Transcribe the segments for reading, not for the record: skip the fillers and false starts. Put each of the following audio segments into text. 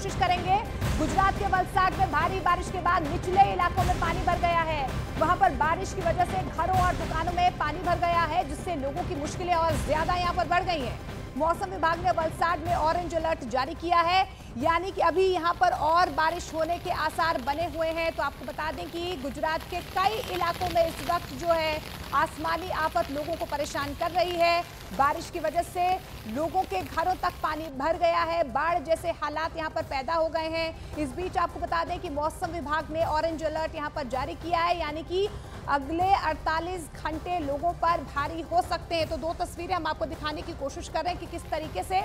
कोशिश करेंगे। गुजरात के वलसाड में भारी बारिश के बाद निचले इलाकों में पानी भर गया है। वहां पर बारिश की वजह से घरों और दुकानों में पानी भर गया है, जिससे लोगों की मुश्किलें और ज्यादा यहां पर बढ़ गई हैं। मौसम विभाग ने वलसाड में ऑरेंज अलर्ट जारी किया है, यानी कि अभी यहां पर और बारिश होने के आसार बने हुए हैं। तो आपको बता दें कि गुजरात के कई इलाकों में इस वक्त जो है आसमानी आफत लोगों को परेशान कर रही है। बारिश की वजह से लोगों के घरों तक पानी भर गया है, बाढ़ जैसे हालात यहां पर पैदा हो गए हैं। इस बीच आपको बता दें कि मौसम विभाग ने ऑरेंज अलर्ट यहां पर जारी किया है, यानी कि अगले 48 घंटे लोगों पर भारी हो सकते हैं। तो दो तस्वीरें हम आपको दिखाने की कोशिश कर रहे हैं कि किस तरीके से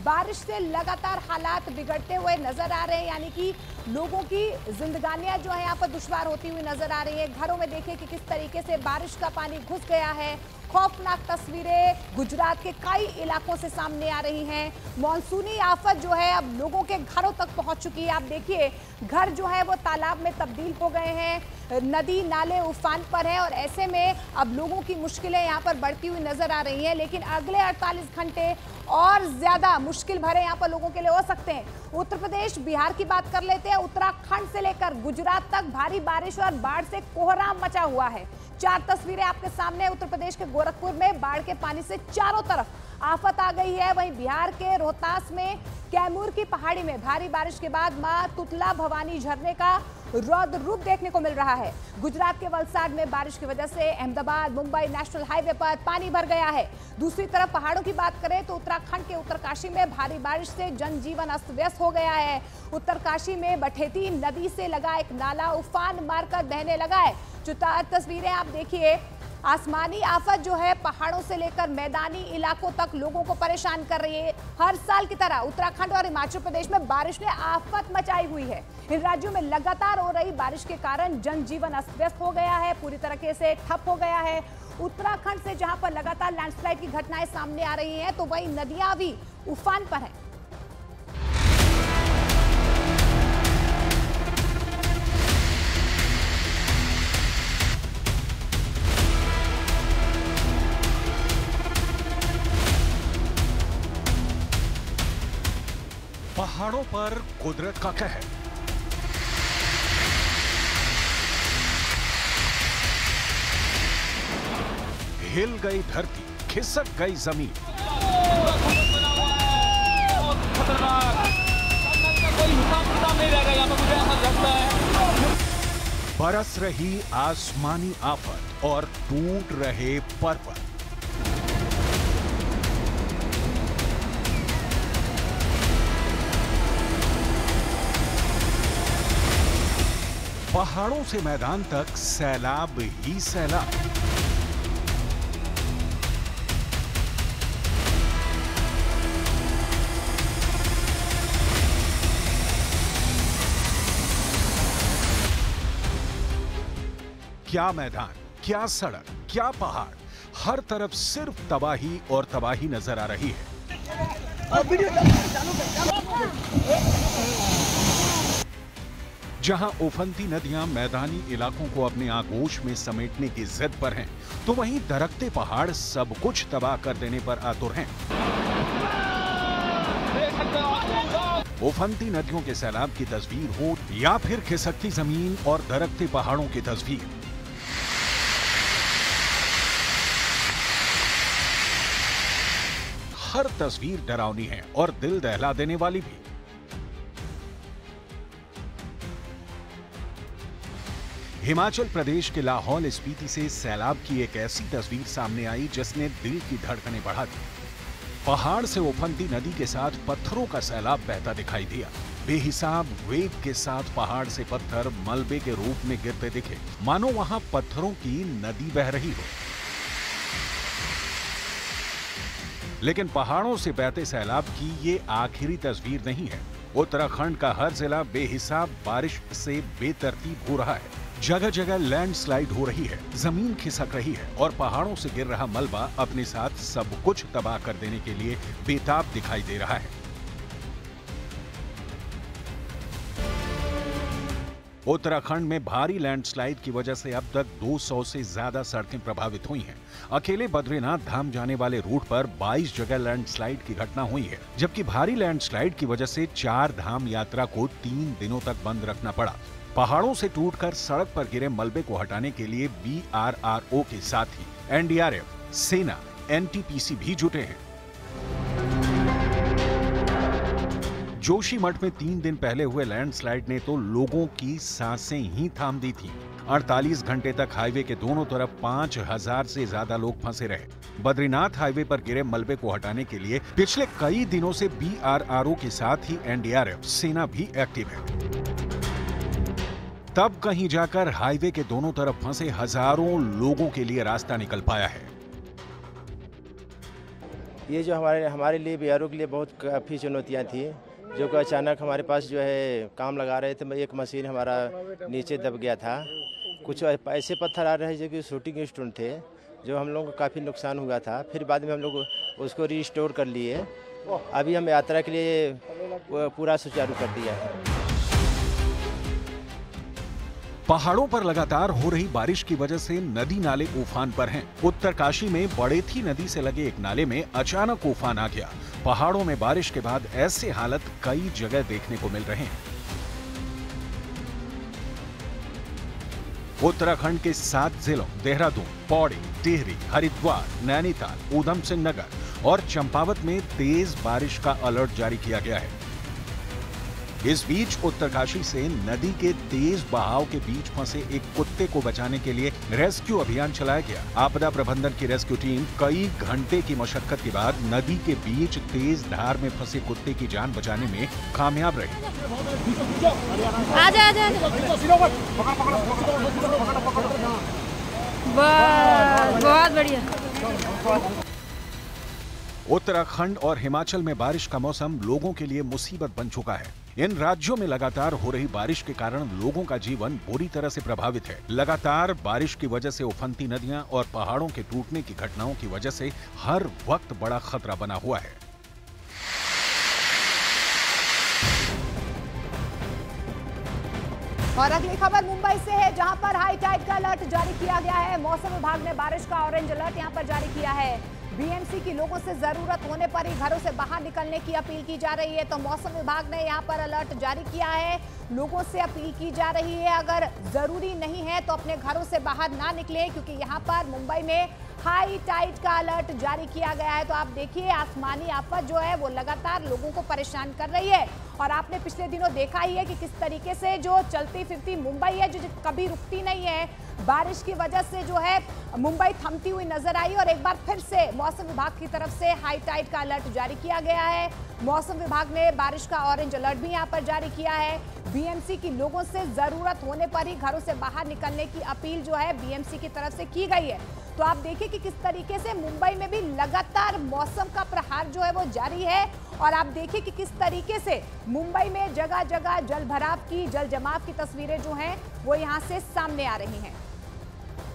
बारिश से लगातार हालात बिगड़ते हुए नजर आ रहे हैं, यानी कि लोगों की जिंदगानियां जो है यहाँ पर दुश्वार होती हुई नजर आ रही है। घरों में देखिए कि किस तरीके से बारिश का पानी घुस गया है। खौफनाक तस्वीरें गुजरात के कई इलाकों से सामने आ रही हैं। मॉनसूनी आफत जो है अब लोगों के घरों तक पहुंच चुकी है। आप देखिए घर जो है वो तालाब में तब्दील हो गए हैं, नदी नाले उफान पर है और ऐसे में अब लोगों की मुश्किलें यहाँ पर बढ़ती हुई नजर आ रही हैं। लेकिन अगले 48 घंटे और ज्यादा मुश्किल भरे यहाँ पर लोगों के लिए हो सकते हैं। उत्तर प्रदेश बिहार की बात कर लेते हैं। उत्तराखंड से लेकर गुजरात तक भारी बारिश और बाढ़ से कोहराम मचा हुआ है। 4 तस्वीरें आपके सामने। उत्तर प्रदेश के गोरखपुर में बाढ़ के पानी से चारों तरफ आफत आ गई है। वहीं बिहार के रोहतास में कैमूर की पहाड़ी में भारी बारिश के बाद मां तुतला भवानी झरने का रौद्र रूप देखने को मिल रहा है। गुजरात के वलसाड में बारिश की वजह से अहमदाबाद मुंबई नेशनल हाईवे पर पानी भर गया है। दूसरी तरफ पहाड़ों की बात करें तो उत्तराखंड के उत्तरकाशी में भारी बारिश से जनजीवन अस्त व्यस्त हो गया है। उत्तरकाशी में बठेती नदी से लगा एक नाला उफान मारकर बहने लगा है। जो तस्वीरें आप देखिए, आसमानी आफत जो है पहाड़ों से लेकर मैदानी इलाकों तक लोगों को परेशान कर रही है। हर साल की तरह उत्तराखंड और हिमाचल प्रदेश में बारिश ने आफत मचाई हुई है। इन राज्यों में लगातार हो रही बारिश के कारण जनजीवन अस्त व्यस्त हो गया है, पूरी तरीके से ठप हो गया है। उत्तराखंड से जहां पर लगातार लैंडस्लाइड की घटनाएं सामने आ रही हैं, तो वहीं नदियां भी उफान पर हैं। पहाड़ों पर कुदरत का कहर। हिल गई धरती, खिसक गई जमीन। बरस रही आसमानी आफत और टूट रहे पर्वत। पहाड़ों से मैदान तक सैलाब ही सैलाब। क्या मैदान, क्या सड़क, क्या पहाड़, हर तरफ सिर्फ तबाही और तबाही नजर आ रही है। जहां उफनती नदियां मैदानी इलाकों को अपने आगोश में समेटने की जिद पर हैं, तो वहीं दरकते पहाड़ सब कुछ तबाह कर देने पर आतुर हैं। उफनती नदियों के सैलाब की तस्वीर हो या फिर खिसकती जमीन और दरकते पहाड़ों की तस्वीर, हर तस्वीर डरावनी है और दिल दहला देने वाली भी। हिमाचल प्रदेश के लाहौल स्पीति से सैलाब की एक ऐसी तस्वीर सामने आई जिसने दिल की धड़कनें बढ़ा दी। पहाड़ से उफनती नदी के साथ पत्थरों का सैलाब बहता दिखाई दिया। बेहिसाब वेग के साथ पहाड़ से पत्थर मलबे के रूप में गिरते दिखे, मानो वहां पत्थरों की नदी बह रही हो। लेकिन पहाड़ों से बहते सैलाब की ये आखिरी तस्वीर नहीं है। उत्तराखंड का हर जिला बेहिसाब बारिश से बेतरतीब हो रहा है। जगह जगह लैंडस्लाइड हो रही है, जमीन खिसक रही है और पहाड़ों से गिर रहा मलबा अपने साथ सब कुछ तबाह कर देने के लिए बेताब दिखाई दे रहा है। उत्तराखंड में भारी लैंडस्लाइड की वजह से अब तक 200 से ज्यादा सड़कें प्रभावित हुई हैं। अकेले बद्रीनाथ धाम जाने वाले रूट पर 22 जगह लैंडस्लाइड की घटना हुई है, जबकि भारी लैंडस्लाइड की वजह से 4 धाम यात्रा को 3 दिनों तक बंद रखना पड़ा। पहाड़ों से टूटकर सड़क पर गिरे मलबे को हटाने के लिए BRRO के साथ ही NDRF, सेना, NTPC भी जुटे हैं। जोशीमठ में 3 दिन पहले हुए लैंडस्लाइड ने तो लोगों की सांसें ही थाम दी थी। 48 घंटे तक हाईवे के दोनों तरफ 5000 से ज्यादा लोग फंसे रहे। बद्रीनाथ हाईवे पर गिरे मलबे को हटाने के लिए पिछले कई दिनों से BRRO के साथ ही NDRF, सेना भी एक्टिव है। तब कहीं जाकर हाईवे के दोनों तरफ फंसे हजारों लोगों के लिए रास्ता निकल पाया है। ये जो हमारे लिए BRO के लिए बहुत काफ़ी चुनौतियाँ थी, जो कि अचानक हमारे पास जो है काम लगा रहे थे, एक मशीन हमारा नीचे दब गया था। कुछ ऐसे पत्थर आ रहे हैं जो कि शूटिंग स्टोन थे, जो हम लोगों को काफ़ी नुकसान हुआ था। फिर बाद में हम लोग उसको रिस्टोर कर लिए। अभी हम यात्रा के लिए पूरा सुचारू कर दिया है। पहाड़ों पर लगातार हो रही बारिश की वजह से नदी नाले उफान पर हैं। उत्तरकाशी में बड़ेथी नदी से लगे एक नाले में अचानक उफान आ गया। पहाड़ों में बारिश के बाद ऐसे हालत कई जगह देखने को मिल रहे हैं। उत्तराखंड के 7 जिलों देहरादून, पौड़ी, टिहरी, हरिद्वार, नैनीताल, ऊधम सिंह नगर और चंपावत में तेज बारिश का अलर्ट जारी किया गया है। इस बीच उत्तरकाशी से नदी के तेज बहाव के बीच फंसे एक कुत्ते को बचाने के लिए रेस्क्यू अभियान चलाया गया। आपदा प्रबंधन की रेस्क्यू टीम कई घंटे की मशक्कत के बाद नदी के बीच तेज धार में फंसे कुत्ते की जान बचाने में कामयाब रही। बहुत बढ़िया। उत्तराखंड और हिमाचल में बारिश का मौसम लोगों के लिए मुसीबत बन चुका है। इन राज्यों में लगातार हो रही बारिश के कारण लोगों का जीवन बुरी तरह से प्रभावित है। लगातार बारिश की वजह से उफनती नदियां और पहाड़ों के टूटने की घटनाओं की वजह से हर वक्त बड़ा खतरा बना हुआ है। और अगली खबर मुंबई से है, जहां पर हाई टाइड का अलर्ट जारी किया गया है। मौसम विभाग ने बारिश का ऑरेंज अलर्ट यहां पर जारी किया है। BMC की लोगों से जरूरत होने पर ही घरों से बाहर निकलने की अपील की जा रही है। तो मौसम विभाग ने यहां पर अलर्ट जारी किया है। लोगों से अपील की जा रही है, अगर जरूरी नहीं है तो अपने घरों से बाहर ना निकले, क्योंकि यहां पर मुंबई में हाई टाइड का अलर्ट जारी किया गया है। तो आप देखिए, आसमानी आफत जो है वो लगातार लोगों को परेशान कर रही है। और आपने पिछले दिनों देखा ही है कि किस तरीके से जो चलती फिरती मुंबई है, जो कभी रुकती नहीं है, बारिश की वजह से जो है मुंबई थमती हुई नजर आई। और एक बार फिर से मौसम विभाग की तरफ से हाई टाइड का अलर्ट जारी किया गया है। मौसम विभाग ने बारिश का ऑरेंज अलर्ट भी यहां पर जारी किया है। BMC की लोगों से जरूरत होने पर ही घरों से बाहर निकलने की अपील जो है BMC की तरफ से की गई है। तो आप देखिए कि किस तरीके से मुंबई में भी लगातार मौसम का प्रहार जो है वो जारी है। और आप देखिए कि किस तरीके से मुंबई में जगह जगह जल भराव की, जल जमाव की तस्वीरें जो हैं वो यहां से सामने आ रही हैं।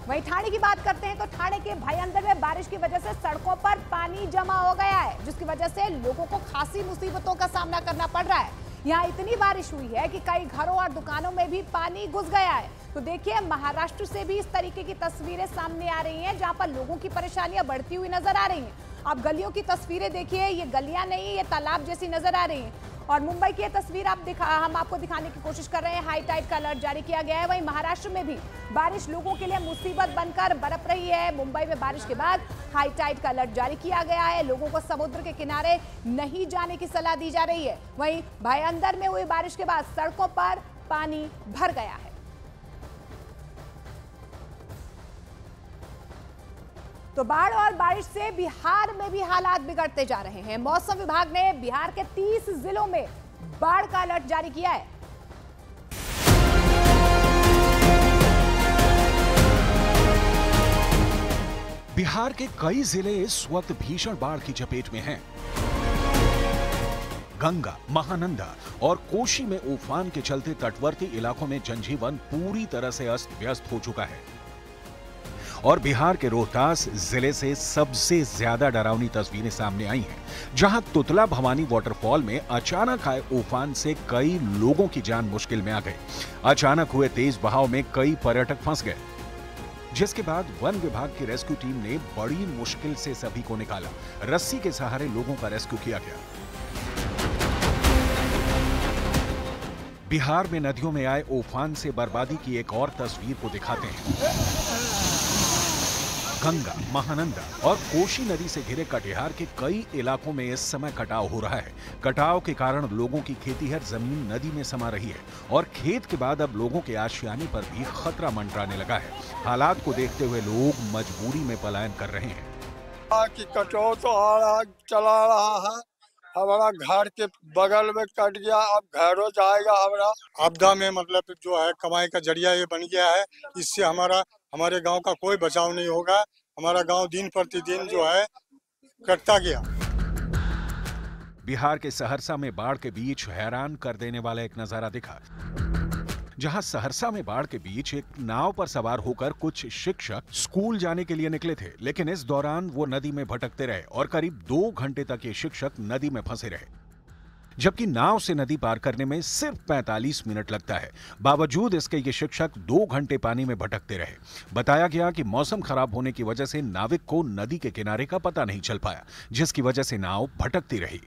वहीं ठाणे की बात करते हैं तो ठाणे के भाईंदर में बारिश की वजह से सड़कों पर पानी जमा हो गया है, जिसकी वजह से लोगों को खासी मुसीबतों का सामना करना पड़ रहा है। यहाँ इतनी बारिश हुई है कि कई घरों और दुकानों में भी पानी घुस गया है। तो देखिए, महाराष्ट्र से भी इस तरीके की तस्वीरें सामने आ रही हैं, जहां पर लोगों की परेशानियां बढ़ती हुई नजर आ रही हैं। आप गलियों की तस्वीरें देखिए, ये गलियां नहीं, ये तालाब जैसी नजर आ रही हैं। और मुंबई की तस्वीर हम आपको दिखाने की कोशिश कर रहे हैं। हाई टाइड का अलर्ट जारी किया गया है। वहीं महाराष्ट्र में भी बारिश लोगों के लिए मुसीबत बनकर बरप रही है। मुंबई में बारिश के बाद हाई टाइड का अलर्ट जारी किया गया है। लोगों को समुद्र के किनारे नहीं जाने की सलाह दी जा रही है। वहीं भाईंदर में हुई बारिश के बाद सड़कों पर पानी भर गया है। तो बाढ़ और बारिश से बिहार में भी हालात बिगड़ते जा रहे हैं। मौसम विभाग ने बिहार के 30 जिलों में बाढ़ का अलर्ट जारी किया है। बिहार के कई जिले इस वक्त भीषण बाढ़ की चपेट में हैं। गंगा, महानंदा और कोशी में उफान के चलते तटवर्ती इलाकों में जनजीवन पूरी तरह से अस्त व्यस्त हो चुका है। और बिहार के रोहतास जिले से सबसे ज्यादा डरावनी तस्वीरें सामने आई हैं, जहां तुतला भवानी वाटरफॉल में अचानक आए उफान से कई लोगों की जान मुश्किल में आ गई। अचानक हुए तेज बहाव में कई पर्यटक फंस गए, जिसके बाद वन विभाग की रेस्क्यू टीम ने बड़ी मुश्किल से सभी को निकाला। रस्सी के सहारे लोगों का रेस्क्यू किया गया। बिहार में नदियों में आए उफान से बर्बादी की एक और तस्वीर को दिखाते हैं। गंगा, महानंदा और कोशी नदी से घिरे कटिहार के कई इलाकों में इस समय कटाव हो रहा है। कटाव के कारण लोगों की खेतीहर जमीन नदी में समा रही है और खेत के बाद अब लोगों के आशियाने पर भी खतरा मंडराने लगा है। हालात को देखते हुए लोग मजबूरी में पलायन कर रहे हैं। कि कटाव तो आ रहा चला रहा है, हमारा घर के बगल में कट गया, अब घरों जाएगा हमारा। आपदा में मतलब जो है कमाई का जरिया ये बन गया है। इससे हमारे गांव का कोई बचाव नहीं होगा। हमारा गांव दिन प्रतिदिन जो है कटता गया। बिहार के सहरसा में बाढ़ के बीच हैरान कर देने वाला एक नजारा दिखा, जहां सहरसा में बाढ़ के बीच एक नाव पर सवार होकर कुछ शिक्षक स्कूल जाने के लिए निकले थे, लेकिन इस दौरान वो नदी में भटकते रहे और करीब 2 घंटे तक ये शिक्षक नदी में फंसे रहे, जबकि नाव से नदी पार करने में सिर्फ 45 मिनट लगता है। बावजूद इसके ये शिक्षक 2 घंटे पानी में भटकते रहे। बताया गया कि मौसम खराब होने की वजह से नाविक को नदी के किनारे का पता नहीं चल पाया, जिसकी वजह से नाव भटकती रही।